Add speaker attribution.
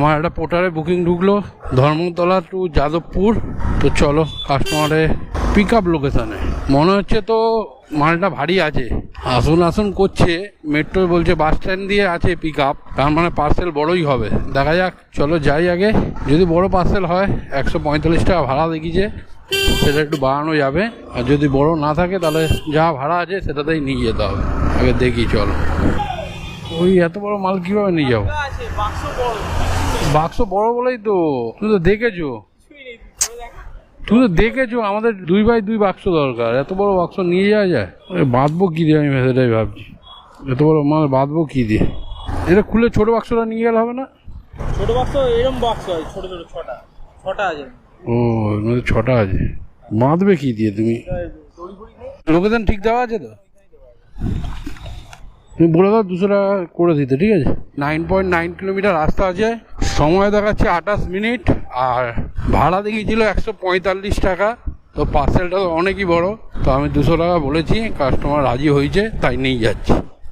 Speaker 1: আমার একটা পোর্টারে বুকিং ঢুকলো ধর্মতলা টু যাদবপুর। তো চলো কাস্টমারে পিক আপ লোকেশানে। মনে হচ্ছে তো মালটা ভারী আছে, আসুন আসুন করছে। মেট্রো বলছে বাস স্ট্যান্ড দিয়ে আছে পিক আপ, তার মানে পার্সেল বড়ই হবে। দেখা যাক, চলো যাই আগে। যদি বড় পার্সেল হয় 145 টাকা ভাড়া দেখিয়েছে, সেটা একটু বাড়ানো যাবে। আর যদি বড় না থাকে তাহলে যা ভাড়া আছে সেটাতেই নিয়ে যেতে হবে। আগে দেখি চলো। ওই এত বড় মাল কিভাবে নিয়ে যাবো? বাক্স বড় বলেই তো, তুমি তো দেখেছো, আমাদের 2x2 বাক্স দরকার। এত বড় বাক্স নিয়ে যাওয়া যায়? বাঁধবো কি দিয়ে, আমি সেটাই ভাবছি। এত বড় মাল বাঁধবো কি দিয়ে? এটা খুলে ছোট বাক্সটা নিয়ে গেলে হবে না?
Speaker 2: ছোট বাক্স এরকম বাক্স হয়, ছোট ছোট ছটা আছে।
Speaker 1: ও, এর মধ্যে 6টা আছে। বাঁধবে কি দিয়ে তুমি? লোকেশন ঠিক দেওয়া আছে তো? তুমি বলে দাও 200 টাকা করে দিতে, ঠিক আছে? 9.9 কিলোমিটার রাস্তা আছে, সময় দেখাচ্ছে 28 মিনিট, আর ভাড়া দেখিয়েছিল 145 টাকা। তো পার্সেলটা অনেকই বড়, তো আমি 200 টাকা বলেছি, কাস্টমার রাজি হয়েছে, তাই নিয়ে যাচ্ছি।